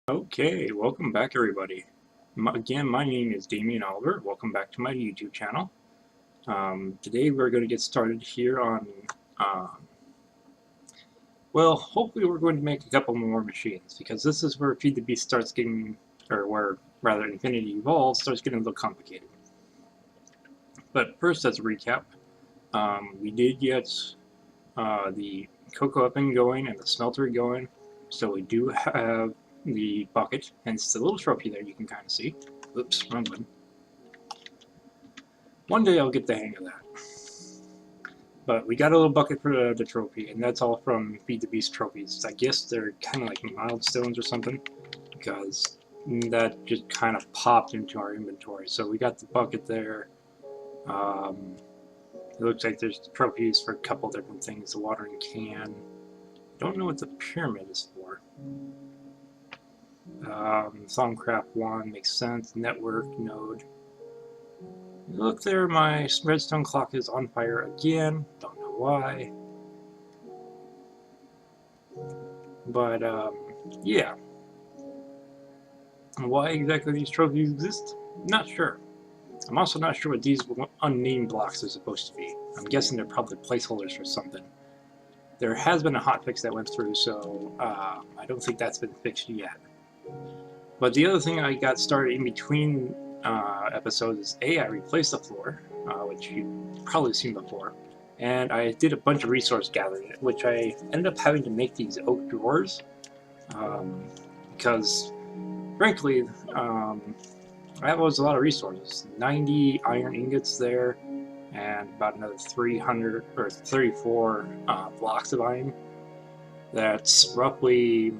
Okay, welcome back everybody. Again, my name is Damien Oliver. Welcome back to my YouTube channel. Today we're going to get started here on, well, hopefully we're going to make a couple more machines, because this is where Feed the Beast starts getting, or where, rather, Infinity Evolved starts getting a little complicated. But first, as a recap, we did get the cocoa oven going and the smelter going, so we do have the bucket, hence the little trophy there you can kind of see. Oops, wrong one. One day I'll get the hang of that. But we got a little bucket for the trophy, and that's all from Feed the Beast trophies. I guess they're kind of like milestones or something, because that just kind of popped into our inventory. So we got the bucket there. It looks like there's trophies for a couple different things. The watering can. Don't know what the pyramid is for. Songcraft 1 makes sense. Network node. Look there, my redstone clock is on fire again. Don't know why. But, yeah. Why exactly these trophies exist? Not sure. I'm also not sure what these unnamed blocks are supposed to be. I'm guessing they're probably placeholders for something. There has been a hotfix that went through, so I don't think that's been fixed yet. But the other thing I got started in between episodes is I replaced the floor, which you've probably seen before, and I did a bunch of resource gathering, which I ended up having to make these oak drawers, because, frankly, that was a lot of resources. 90 iron ingots there, and about another 300 or 34 blocks of iron. That's roughly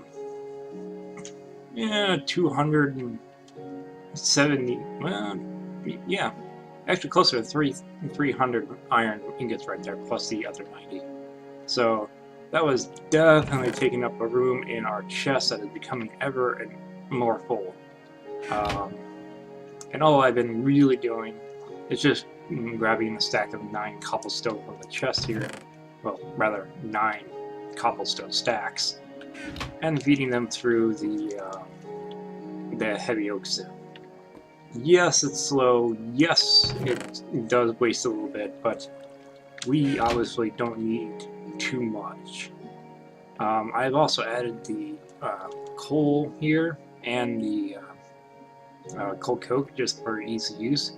270. Well, yeah, actually closer to 300 iron ingots right there, plus the other 90. So that was definitely taking up a room in our chest that is becoming ever and more full. And all I've been really doing is just grabbing a stack of 9 cobblestone from the chest here, well, rather 9 cobblestone stacks, and feeding them through the heavy oak sieve. Yes, it's slow. Yes, it does waste a little bit, but we obviously don't need too much. I've also added the coal here and the coal coke just for easy use.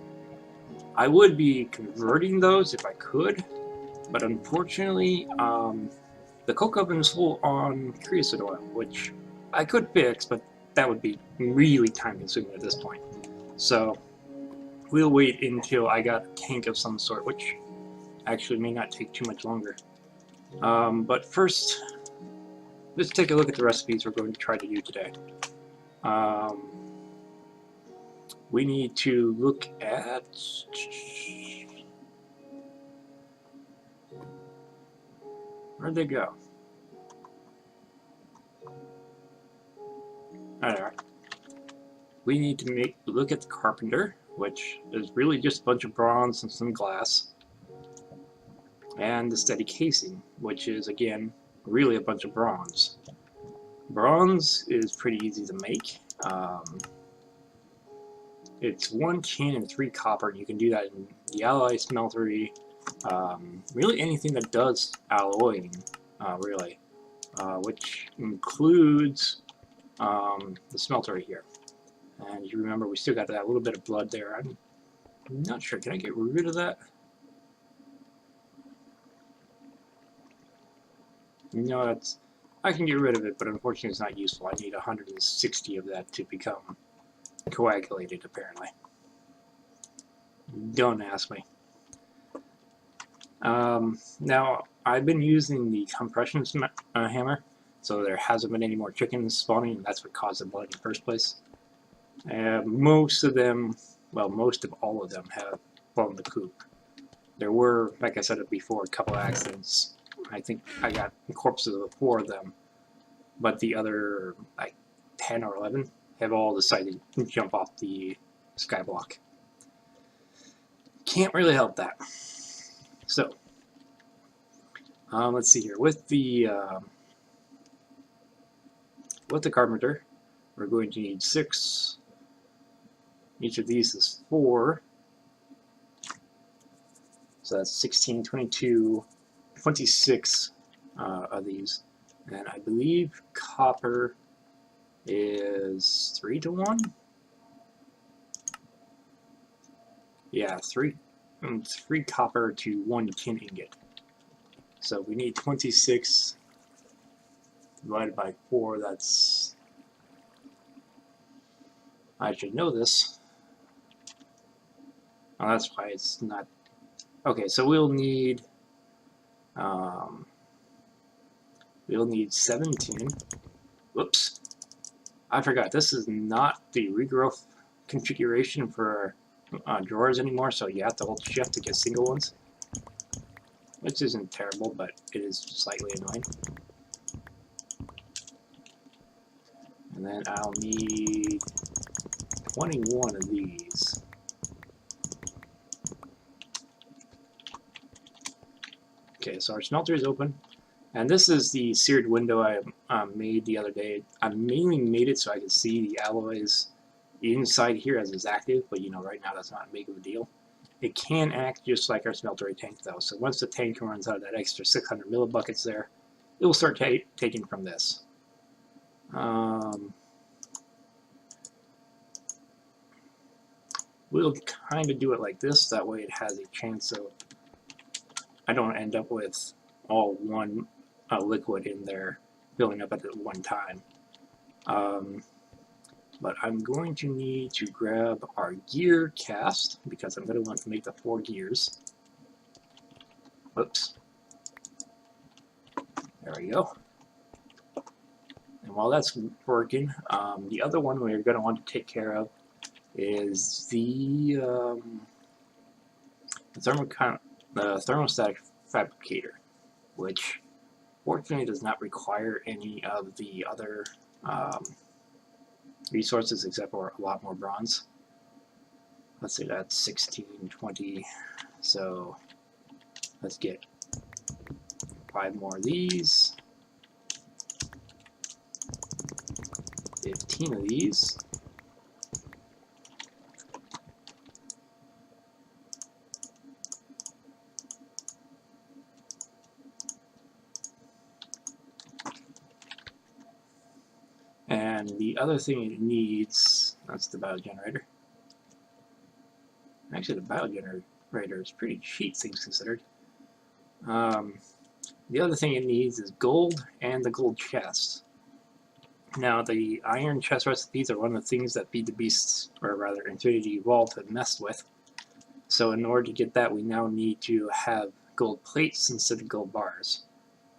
I would be converting those if I could, but unfortunately the coke oven is full on creosote oil, which I could fix, but that would be really time consuming at this point. So we'll wait until I got a tank of some sort, which actually may not take too much longer. But first, let's take a look at the recipes we're going to try to do today. We need to look at... Where'd they go? Alright. We need to look at the carpenter, which is really just a bunch of bronze and some glass. And the steady casing, which is, again, really a bunch of bronze. Bronze is pretty easy to make. It's 1 tin and 3 copper, and you can do that in the alloy smeltery, really anything that does alloying, really, which includes the smeltery here. And you remember we still got that little bit of blood there. I'm not sure, can I get rid of that? No, I can get rid of it, but unfortunately it's not useful. I need 160 of that to become coagulated, apparently. Don't ask me. Now, I've been using the compression hammer, so there hasn't been any more chickens spawning, and that's what caused the blood in the first place. Most of them, well, most of all of them have blown the coop. There were, like I said before, a couple of accidents. I think I got corpses of 4 of them, but the other, like, 10 or 11 have all decided to jump off the Skyblock. Can't really help that. So, let's see here. With the carpenter, We're going to need 6. Each of these is 4. So that's 16, 22, 26 of these. And I believe copper is 3 to 1? Yeah, 3 copper to 1 tin ingot. So we need 26 divided by 4, that's... I should know this. Oh, that's why it's not... Okay, so we'll need 17. Whoops. I forgot, this is not the regrowth configuration for drawers anymore, so you have to hold shift to get single ones. Which isn't terrible, but it is slightly annoying. And then I'll need 21 of these. Okay, so our smelter is open. And this is the seared window I made the other day. I mainly made it so I could see the alloys inside here as it's active, but you know, right now that's not a big of a deal. It can act just like our smeltery tank though, so once the tank runs out of that extra 600 millibuckets there, it will start taking from this. We'll kind of do it like this, that way it has a chance of, I don't end up with all one liquid in there filling up at one time. But I'm going to need to grab our gear cast because I'm going to want to make the 4 gears. Oops. There we go. And while that's working, the other one we're going to want to take care of is the thermostatic fabricator, which fortunately does not require any of the other resources except for a lot more bronze. Let's say that's 16, 20, so let's get 5 more of these, 15 of these, and the other thing it needs, that's the biogenerator. Actually, the biogenerator is pretty cheap, things considered. The other thing it needs is gold and the gold chest. Now, the iron chest recipes are one of the things that Feed the Beasts, or rather Infinity Evolved, had messed with. So in order to get that, we now need to have gold plates instead of gold bars.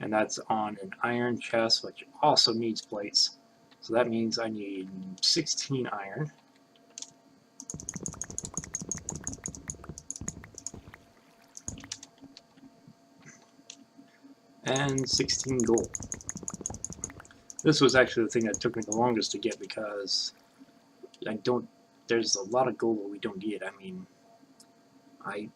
And that's on an iron chest, which also needs plates. So that means I need 16 iron. And 16 gold. This was actually the thing that took me the longest to get because there's a lot of gold that we don't get. I mean, I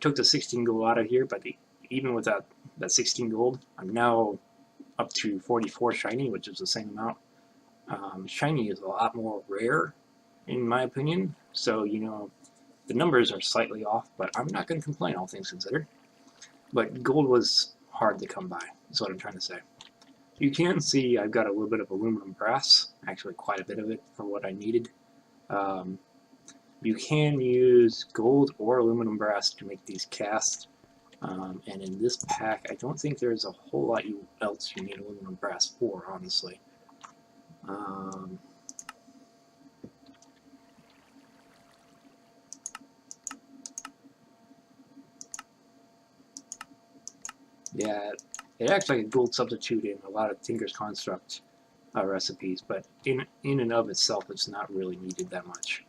took the 16 gold out of here, but even without that 16 gold, I'm now up to 44 shiny, which is the same amount. Shiny is a lot more rare, in my opinion, so, you know, the numbers are slightly off, but I'm not going to complain, all things considered. But gold was hard to come by, is what I'm trying to say. You can see I've got a little bit of aluminum brass, actually quite a bit of it for what I needed. You can use gold or aluminum brass to make these casts, and in this pack I don't think there's a whole lot else you need aluminum brass for, honestly. Yeah, it acts like a gold substitute in a lot of Tinker's Construct recipes, but in and of itself it's not really needed that much.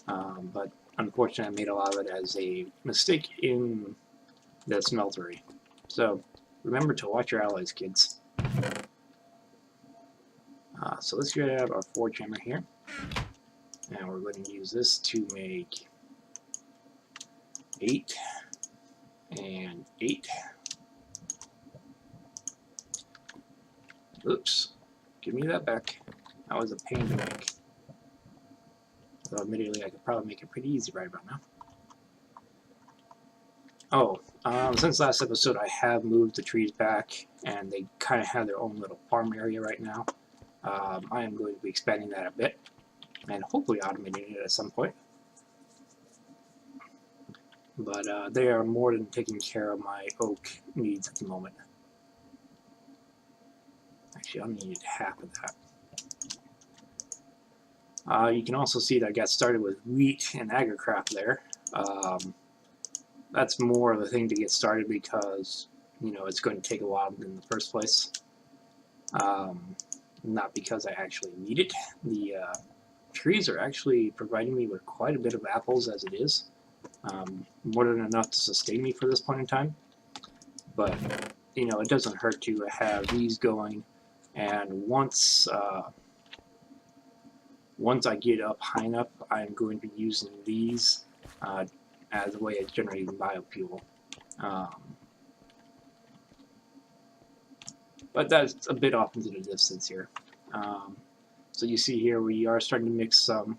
But unfortunately I made a lot of it as a mistake in the smeltery. So remember to watch your alloys, kids. So let's grab our forge hammer here, and we're going to use this to make 8 and 8. Oops. Give me that back. That was a pain to make. So admittedly, I could probably make it pretty easy right about now. Oh, since last episode, I have moved the trees back, and they kind of have their own little farm area right now. I am going to be expanding that a bit, and hopefully automating it at some point. But they are more than taking care of my oak needs at the moment. Actually, I'll need half of that. You can also see that I got started with wheat and agricraft there. That's more of a thing to get started because, you know, it's going to take a while in the first place. Not because I actually need it. The trees are actually providing me with quite a bit of apples as it is. More than enough to sustain me for this point in time. But, you know, it doesn't hurt to have these going. And once I get up high enough, I'm going to be using these as a way of generating biofuel. But that's a bit off into the distance here. So you see here we are starting to mix some.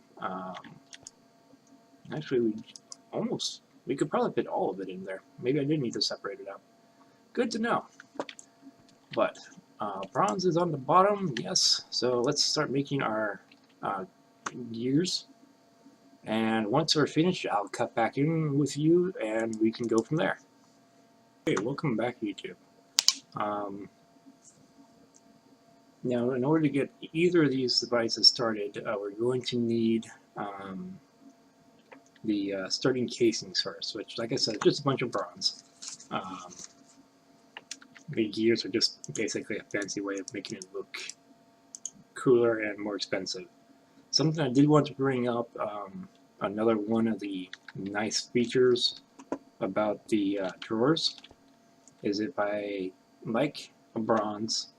Actually, we could probably fit all of it in there. Maybe I did need to separate it out. Good to know. But bronze is on the bottom, yes. So let's start making our gears. And once we're finished, I'll cut back in with you and we can go from there. Okay, welcome back, YouTube. Now, in order to get either of these devices started, we're going to need the starting casings first, which, like I said, is just a bunch of bronze. The gears are just basically a fancy way of making it look cooler and more expensive. Something I did want to bring up, another one of the nice features about the drawers is if I like a bronze,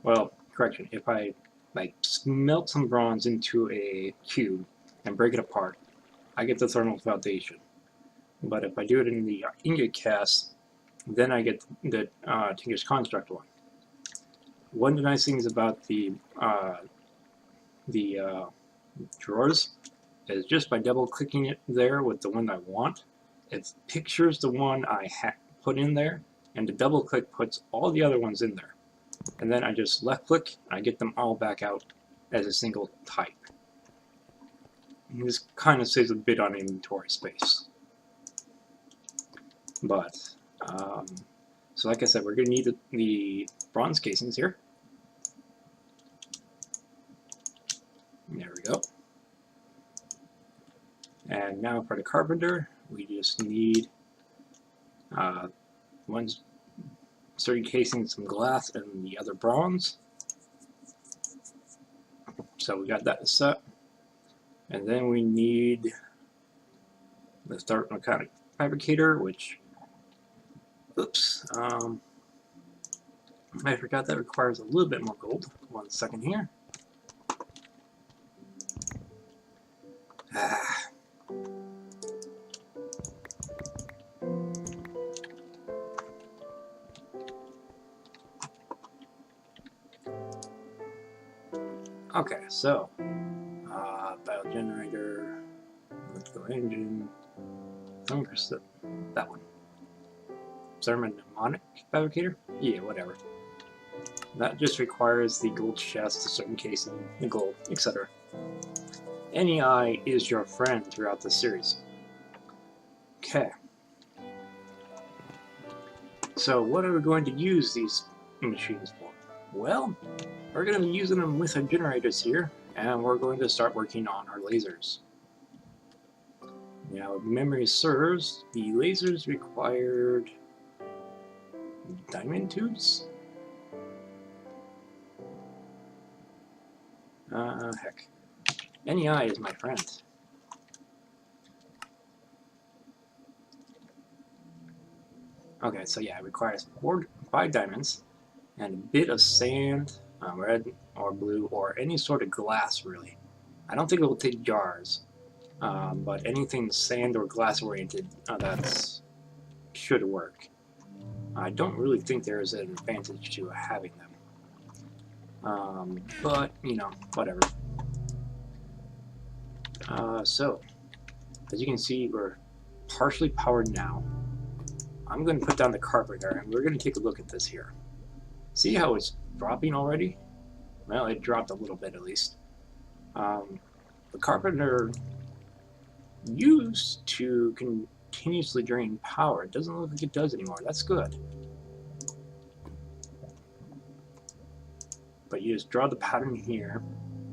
well, correction, if I like melt some bronze into a cube and break it apart, I get the thermal foundation. But if I do it in the ingot cast, then I get the Tinker's Construct one. One of the nice things about the drawers is just by double clicking it there with the one I want, it pictures the one I put in there, and the double click puts all the other ones in there. And then I just left click and I get them all back out as a single type. And this kind of saves a bit on inventory space. But so like I said, we're going to need the bronze casings here. There we go. And now for the carpenter, we just need one sturdy casing, some glass, and the other bronze. So we got that set. And then we need the thermionic fabricator, which, oops, I forgot that requires a little bit more gold. 1 second here. Okay, so biogenerator, electrical engine, that one. Thermionic fabricator? Yeah, whatever. That just requires the gold chest, a certain casing, the gold, etc. NEI is your friend throughout the series. Okay. So what are we going to use these machines for? Well, we're going to be using them with our generators here, and we're going to start working on our lasers. Now, if memory serves, the lasers required diamond tubes? Heck. NEI is my friend. Okay, so yeah, it requires 5 diamonds and a bit of sand, red or blue, or any sort of glass, really. I don't think it will take jars, but anything sand or glass oriented, that should work. I don't really think there is an advantage to having them. But, you know, whatever. So, as you can see, we're partially powered now. I'm going to put down the carpenter, and we're going to take a look at this here. See how it's dropping already? Well, it dropped a little bit at least. The carpenter used to continuously drain power. It doesn't look like it does anymore. That's good. But you just draw the pattern here,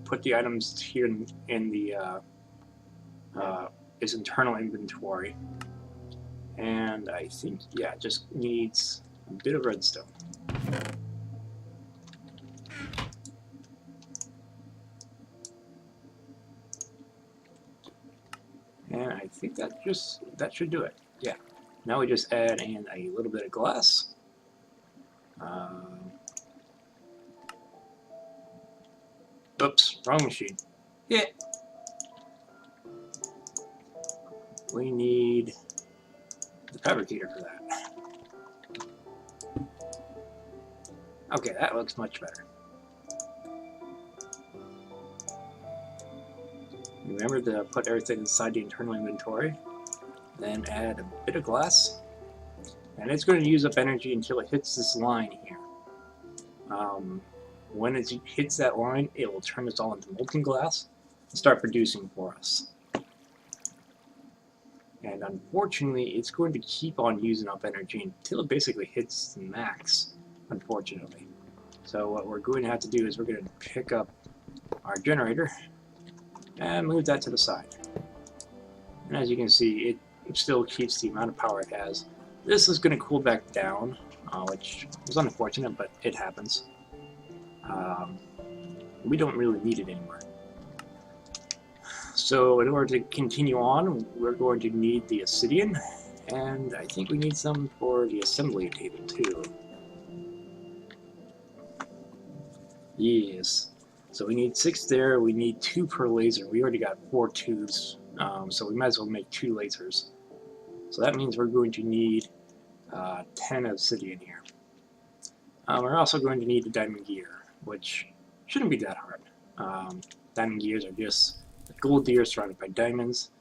put the items here in the its internal inventory, and I think, yeah, it just needs a bit of redstone. And I think that should do it. Yeah. Now we just add in a little bit of glass. Oops, wrong machine. Yeah. We need the fabricator for that. Okay, that looks much better. Remember to put everything inside the internal inventory, then add a bit of glass, and it's going to use up energy until it hits this line here. When it hits that line, it will turn this all into molten glass and start producing for us. And unfortunately, it's going to keep on using up energy until it basically hits the max, unfortunately. So what we're going to have to do is we're going to pick up our generator and move that to the side. And as you can see, it still keeps the amount of power it has. This is going to cool back down, which is unfortunate, but it happens. We don't really need it anymore. So in order to continue on, we're going to need the obsidian, and I think we need some for the assembly table too. Yes. So we need 6 there, we need 2 per laser. We already got 4 tubes, so we might as well make 2 lasers. So that means we're going to need 10 obsidian here. We're also going to need the diamond gear, which shouldn't be that hard. Diamond gears are just gold gears surrounded by diamonds.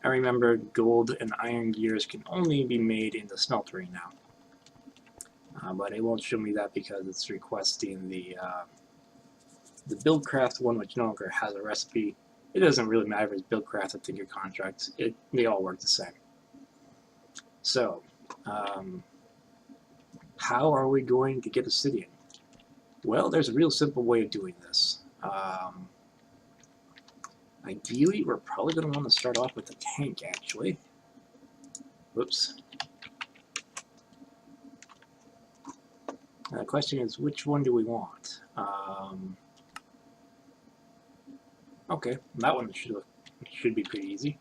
I remember gold and iron gears can only be made in the smeltery now. But it won't show me that because it's requesting the Buildcraft one, which no longer has a recipe. It doesn't really matter if it's Buildcraft or Tinker Contracts. They all work the same. So, how are we going to get obsidian? Well, there's a real simple way of doing this. Ideally, we're probably going to want to start off with a tank, actually. Whoops. The question is, which one do we want? Okay, that one should be pretty easy.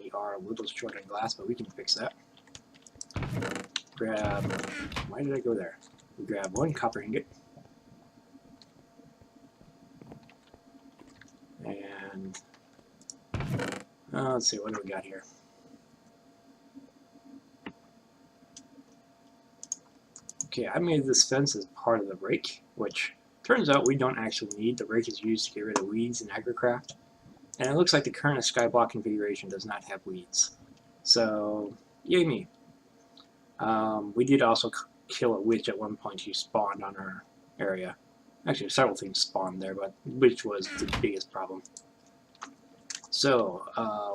We are a little short on glass, but we can fix that. Grab... Why did I go there? We grab 1 copper ingot. And... let's see, what do we got here? Okay, I made this fence as part of the rake, which turns out we don't actually need. The rake is used to get rid of weeds in agricraft. And it looks like the current Skyblock configuration does not have weeds. So, yay me. We did also kill a witch at one point who spawned on our area. Actually, several things spawned there, but witch was the biggest problem. So,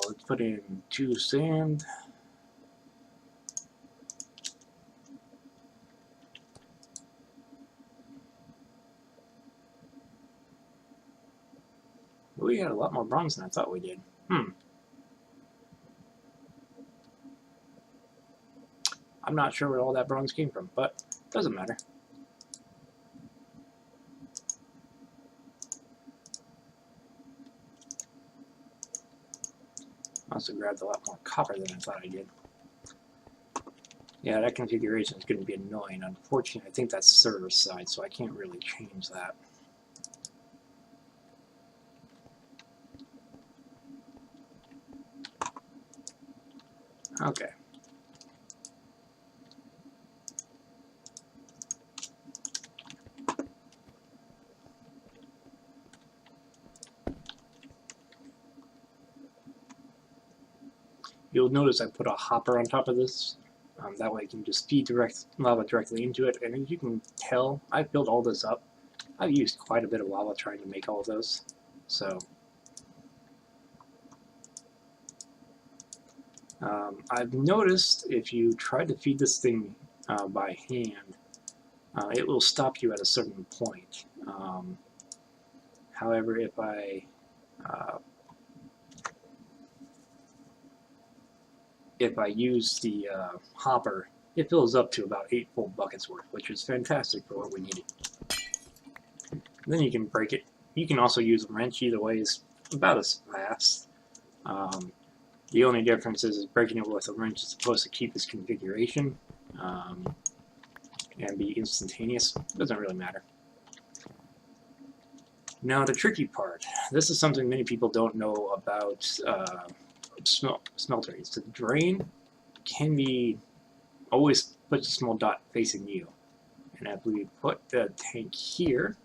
let's put in 2 sand. We had a lot more bronze than I thought we did. I'm not sure where all that bronze came from, but it doesn't matter. I also grabbed a lot more copper than I thought I did. Yeah, that configuration is going to be annoying. Unfortunately, I think that's server side, so I can't really change that. Okay. You'll notice I put a hopper on top of this. That way I can just feed lava directly into it. And as you can tell, I've built all this up. I've used quite a bit of lava trying to make all of those. So I've noticed if you try to feed this thing by hand, it will stop you at a certain point. However, if I use the hopper, it fills up to about 8 full buckets worth, which is fantastic for what we needed. Then you can break it. You can also use a wrench. Either way is about as fast. The only difference is breaking it with a wrench is supposed to keep its configuration and be instantaneous. It doesn't really matter. Now the tricky part. This is something many people don't know about smelteries. The drain can be always put a small dot facing you. And if we put the tank here,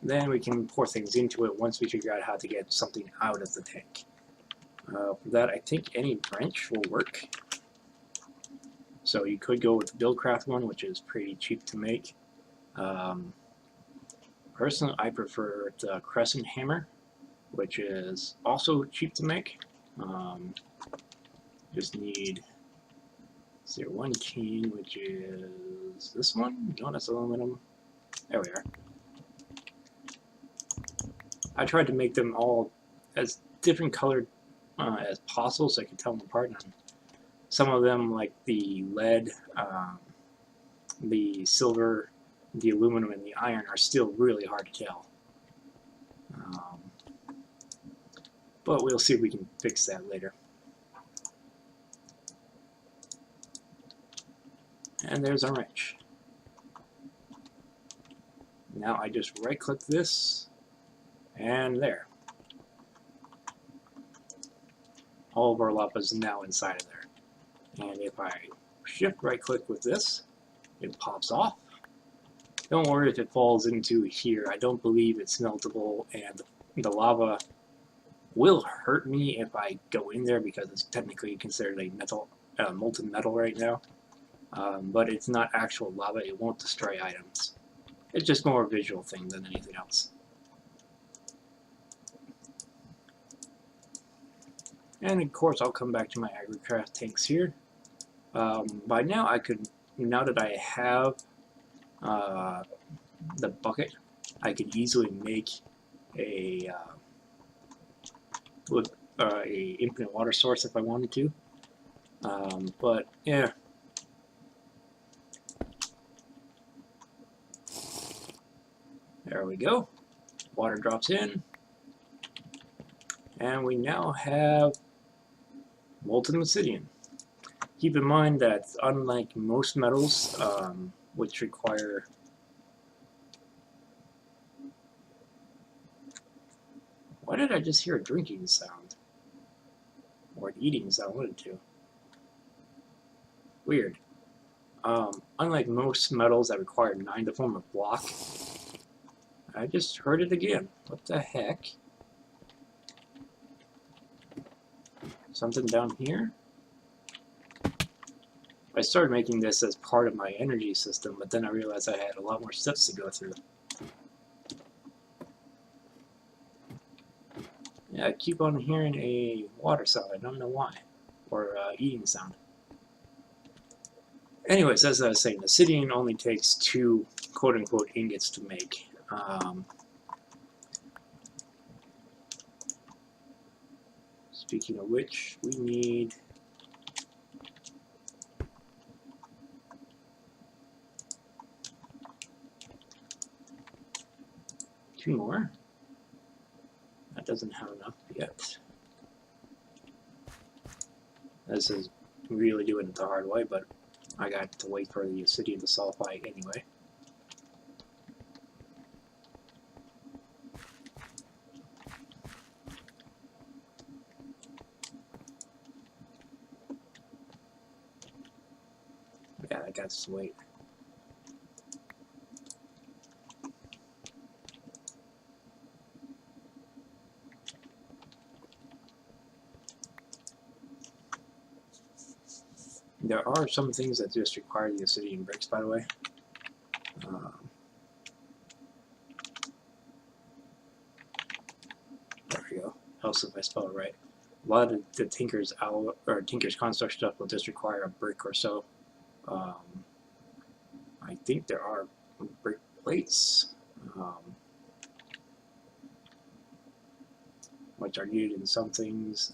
then we can pour things into it once we figure out how to get something out of the tank. For that, I think any wrench will work. So you could go with the Buildcraft one, which is pretty cheap to make. Personally, I prefer the Crescent Hammer, which is also cheap to make. Just need 1 cane, which is this one. No, that's aluminum. There we are. I tried to make them all as different colored as possible so I could tell them apart. And some of them, like the lead, the silver, the aluminum, and the iron, are still really hard to tell. But we'll see if we can fix that later. And there's our wrench. Now I just right-click this, and there. All of our lava is now inside of there. And if I shift right-click with this, it pops off. Don't worry if it falls into here. I don't believe it's meltable, and the lava will hurt me if I go in there because it's technically considered a molten metal right now. But it's not actual lava. It won't destroy items. It's just more a visual thing than anything else. And of course, I'll come back to my agricraft tanks here. By now, now that I have the bucket, I could easily make a infinite water source if I wanted to. But yeah. There we go. Water drops in. And we now have molten obsidian. Keep in mind that unlike most metals, which require why did I just hear a drinking sound? Or an eating sound, one of the two. Weird. Unlike most metals that require 9 to form a block, I just heard it again. What the heck? Something down here? I started making this as part of my energy system, but then I realized I had a lot more steps to go through. Yeah, I keep on hearing a water sound. I don't know why. Or eating sound. Anyways, as I was saying, obsidian only takes 2 quote-unquote ingots to make. Speaking of which, we need two more. That doesn't have enough yet. This is really doing it the hard way, but I got to wait for the obsidian to sulfide anyway. Yeah, I got to wait. There are some things that just require the obsidian bricks, by the way. There we go. Helps if I spell it right. A lot of the Tinker's construct stuff will just require a brick or so. I think there are brick plates, which are needed in some things.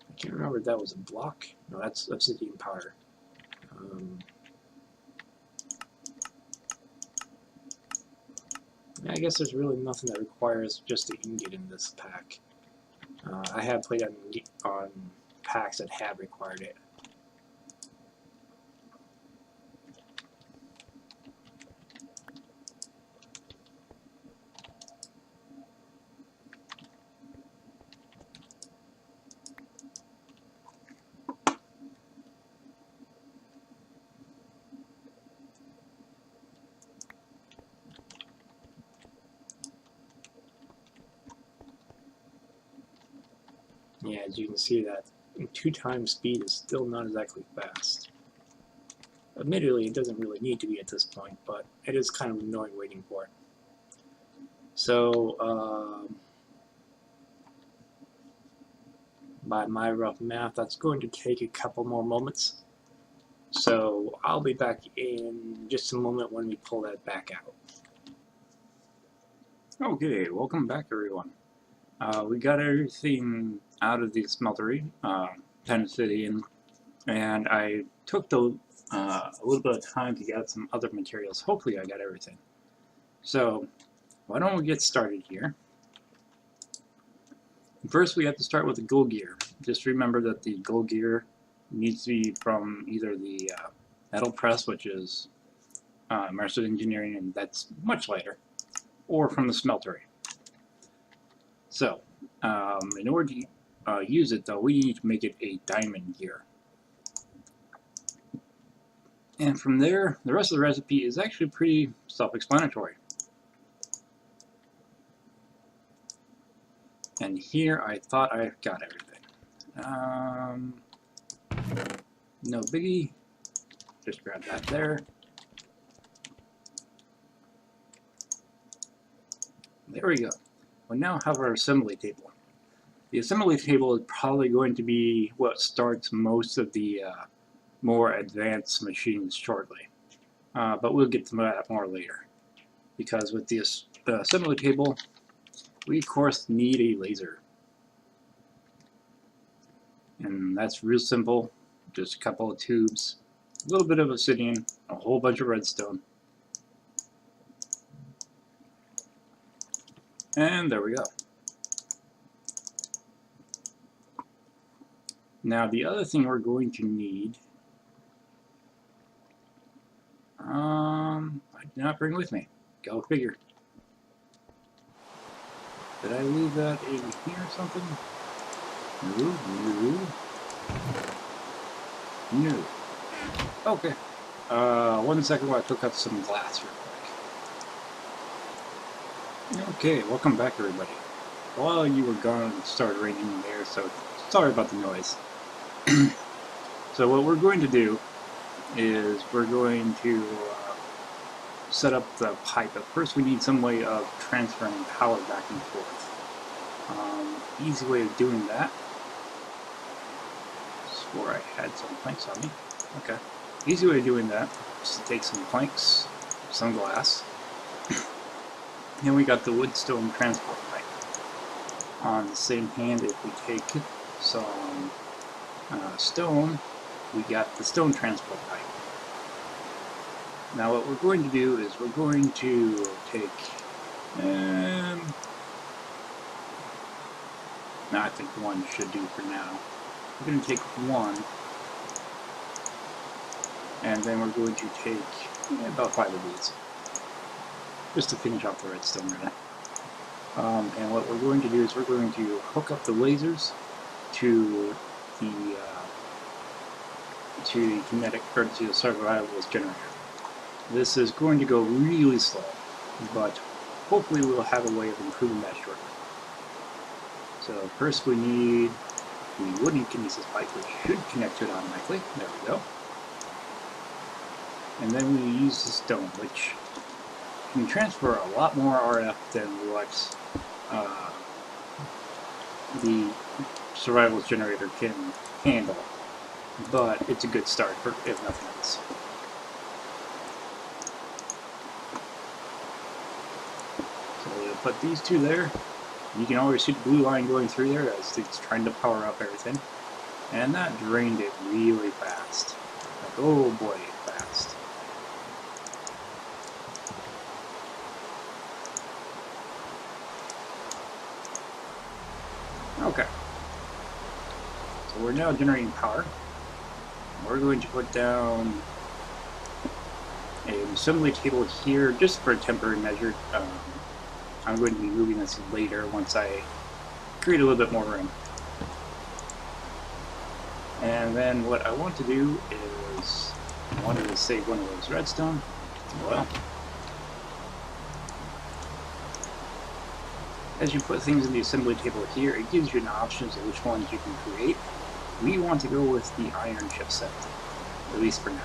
I can't remember if that was a block. No, that's obsidian powder. I guess there's really nothing that requires just the ingot in this pack. I have played on packs that have required it. Yeah, as you can see, that 2 times speed is still not exactly fast. Admittedly, it doesn't really need to be at this point, but it is kind of annoying waiting for it. So, by my rough math, that's going to take a couple more moments. So, I'll be back in just a moment when we pull that back out. Okay, welcome back, everyone. We got everything out of the smeltery, Pen City, and I took a little bit of time to get some other materials. Hopefully I got everything. So, why don't we get started here? First, we have to start with the gold gear. Just remember that the gold gear needs to be from either the metal press, which is immersive engineering, and that's much lighter, or from the smeltery. So, in order to use it, though, we need to make it a diamond gear. And from there, the rest of the recipe is actually pretty self-explanatory. And here, I thought I got everything. No biggie. Just grab that there. There we go. We now have our assembly table. The assembly table is probably going to be what starts most of the more advanced machines shortly. But we'll get to that more later. Because with the assembly table, we of course need a laser. And that's real simple. Just a couple of tubes, a little bit of obsidian, a whole bunch of redstone. And there we go. Now the other thing we're going to need, I did not bring with me. Go figure. Did I leave that in here or something? No. Okay. 1 second while I took out some glass real quick. Okay, welcome back, everybody. While you were gone, it started raining there, so sorry about the noise. So what we're going to do is we're going to set up the pipe, but first we need some way of transferring power back and forth. Easy way of doing that. Swore I had some planks on me. Okay. Easy way of doing that is to take some planks, some glass, and we got the wood stone transport pipe. On the same hand, if we take some stone, we got the stone transport pipe. Now what we're going to do is we're going to take, I think one should do for now. We're going to take one, and then we're going to take about 5 of these, just to finish off the redstone really. And what we're going to do is we're going to hook up the lasers to the kinetic, or to the survivalist generator. This is going to go really slow, but hopefully we'll have a way of improving that shortly. So first we need the wooden kinesis pipe, which should connect to it automatically. There we go. And then we use the stone, which can transfer a lot more RF than what the survivalist generator can handle. But it's a good start, for if nothing else. So we'll put these two there. You can always see the blue line going through there as it's trying to power up everything. And that drained it really fast. Like, oh boy, fast. Okay. So we're now generating power. We're going to put down an assembly table here just for a temporary measure. I'm going to be moving this later once I create a little bit more room. And then what I want to do is, I wanted to save one of those redstone. Well, as you put things in the assembly table here, it gives you an option as to which ones you can create. We want to go with the iron chipset, at least for now.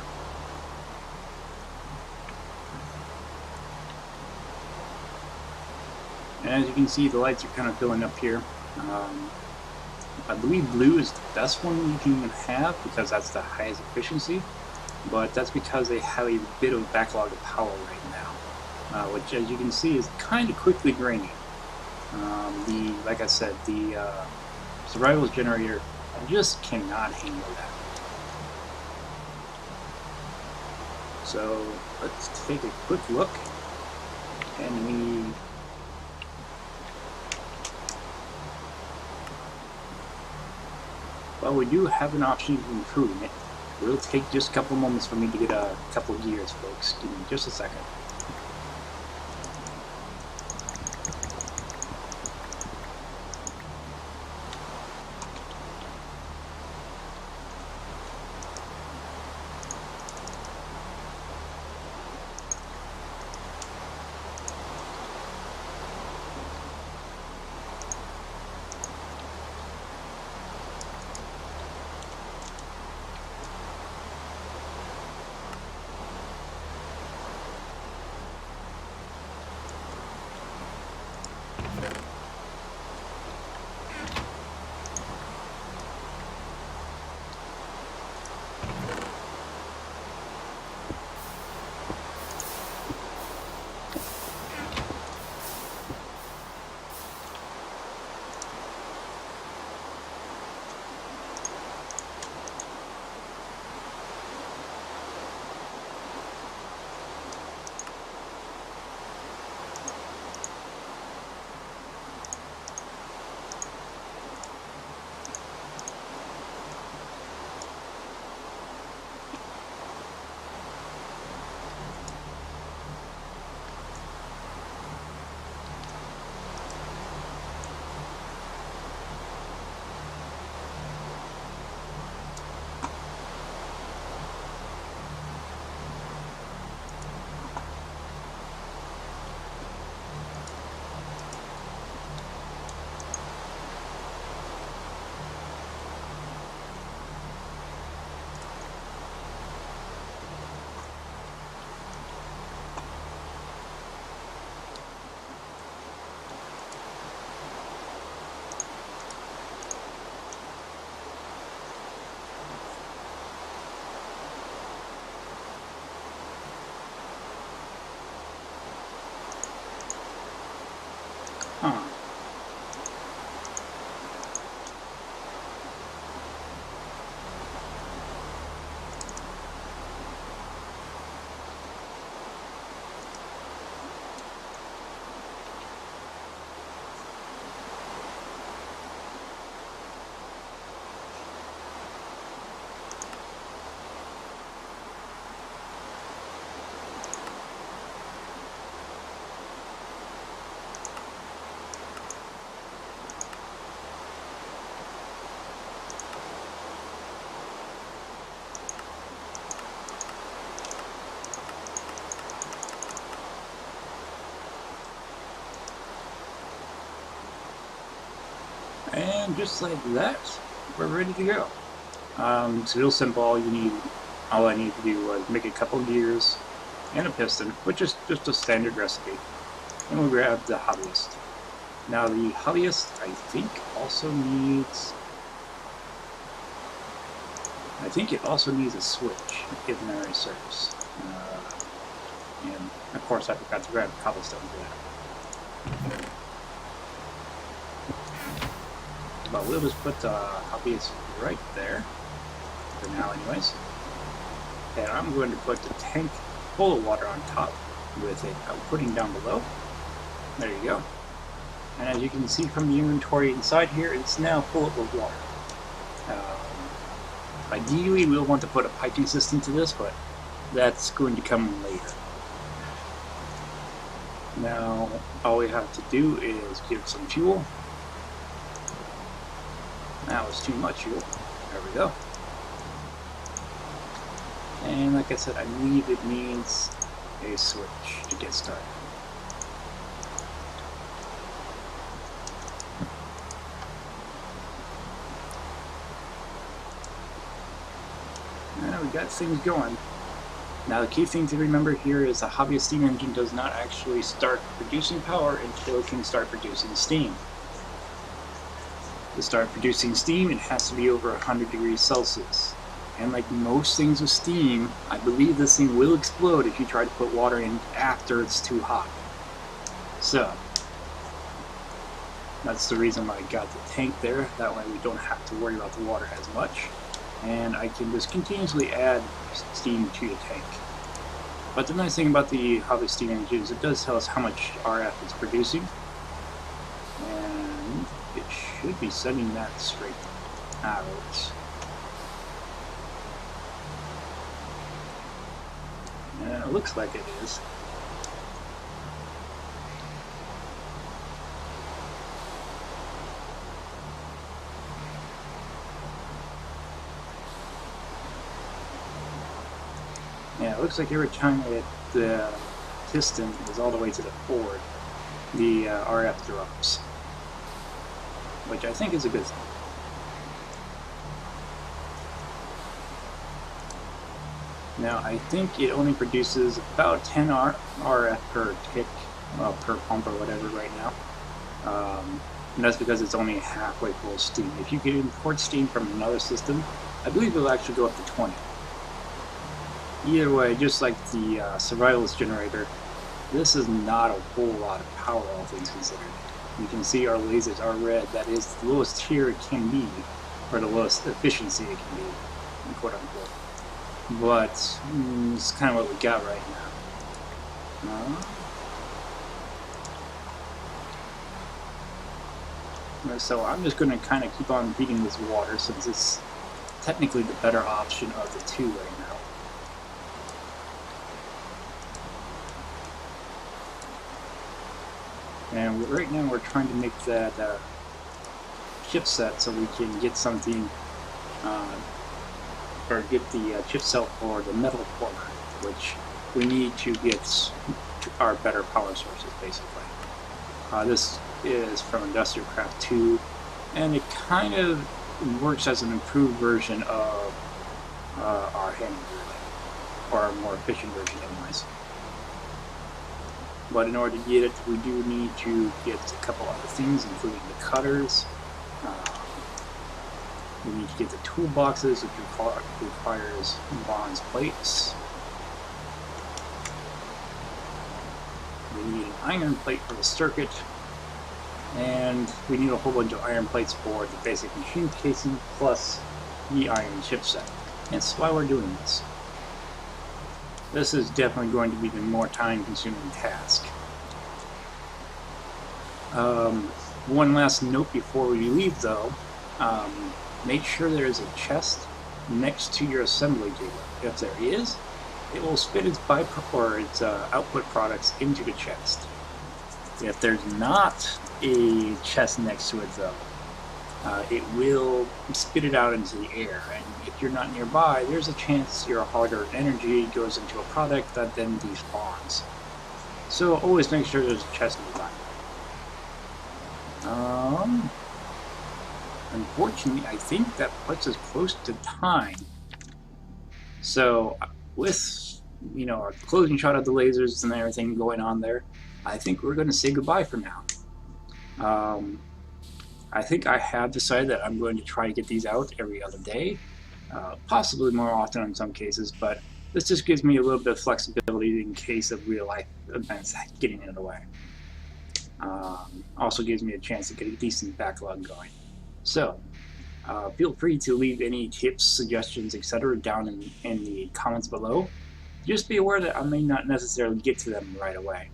And as you can see, the lights are kind of filling up here. I believe blue is the best one you can have because that's the highest efficiency, but that's because they have a bit of backlog of power right now, which, as you can see, is kind of quickly draining. Like I said, the survivalist generator just cannot handle that. So let's take a quick look, and well, we do have an option of improving it. It'll take just a couple moments for me to get a couple of gears, folks. Give me just a second. Huh. And just like that, we're ready to go. It's real simple. All I need to do was make a couple gears and a piston, which is just a standard recipe. And we'll grab the hobbyist. Now the hobbyist, I think, also needs... I think it also needs a switch, if memory serves. And of course I forgot to grab cobblestone for that. But we'll just put the hobbyist right there, for now anyways. And I'm going to put the tank full of water on top with it outputting down below. There you go. And as you can see from the inventory inside here, it's now full of water. Ideally, we'll want to put a piping system to this, but that's going to come later. Now, all we have to do is give some fuel. That was too much fuel. There we go. And like I said, I believe it needs a switch to get started. And we got things going. Now the key thing to remember here is the hobbyist steam engine does not actually start producing power until it can start producing steam. To start producing steam, it has to be over 100 degrees Celsius. And like most things with steam, I believe this thing will explode if you try to put water in after it's too hot. So, that's the reason why I got the tank there. That way we don't have to worry about the water as much. And I can just continuously add steam to the tank. But the nice thing about the hobbyist steam engine is it does tell us how much RF it's producing. And it should be sending that straight out. And it looks like it is. Yeah, it looks like every time the piston is all the way to the forward, the RF drops, which I think is a good thing. Now, I think it only produces about 10 RF per tick, well, per pump or whatever right now. And that's because it's only halfway full of steam. If you could import steam from another system, I believe it'll actually go up to 20. Either way, just like the survivalist generator, this is not a whole lot of power, all things considered. You can see our lasers are red. That is the lowest tier it can be, or the lowest efficiency it can be, quote unquote. But it's kind of what we got right now. So I'm just going to kind of keep on feeding this water since it's technically the better option of the two right now. And right now we're trying to make that chipset so we can get something, or get the chipset for the metal former, which we need to get our better power sources, basically. This is from Industrial Craft 2, and it kind of works as an improved version of our hand relay, or a more efficient version anyways. But in order to get it, we do need to get a couple other things, including the cutters. We need to get the toolboxes, which requires bronze plates. We need an iron plate for the circuit. And we need a whole bunch of iron plates for the basic machine casing, plus the iron chipset. And that's why we're doing this. This is definitely going to be the more time-consuming task. One last note before we leave, though. Make sure there is a chest next to your assembly table. If there is, it will spit its output products into the chest. If there's not a chest next to it, though, it will spit it out into the air, and if you're not nearby, there's a chance your hard-earned energy goes into a product that then despawns. So always make sure there's a chest nearby. unfortunately, I think that puts us close to time. So, with, you know, our closing shot of the lasers and everything going on there, I think we're going to say goodbye for now. I think I have decided that I'm going to try to get these out every other day, possibly more often in some cases, but this just gives me a little bit of flexibility in case of real life events getting in the way. Also gives me a chance to get a decent backlog going. So, feel free to leave any tips, suggestions, etc. down in the comments below. Just be aware that I may not necessarily get to them right away.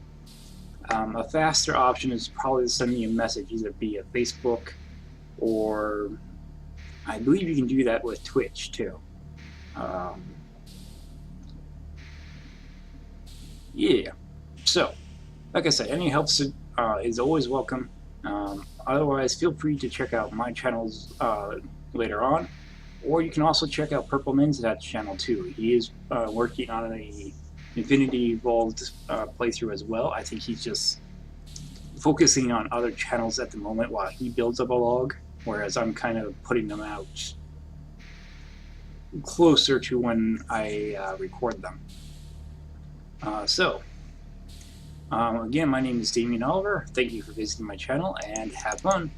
A faster option is probably to send me a message, either via Facebook or I believe you can do that with Twitch too. Yeah, so like I said, any help is always welcome. Otherwise, feel free to check out my channels later on, or you can also check out Purple Min's channel too. He is working on a Infinity Evolved playthrough as well. I think he's just focusing on other channels at the moment while he builds up a log, whereas I'm kind of putting them out closer to when I record them. Again, my name is Damien Oliver. Thank you for visiting my channel, and have fun.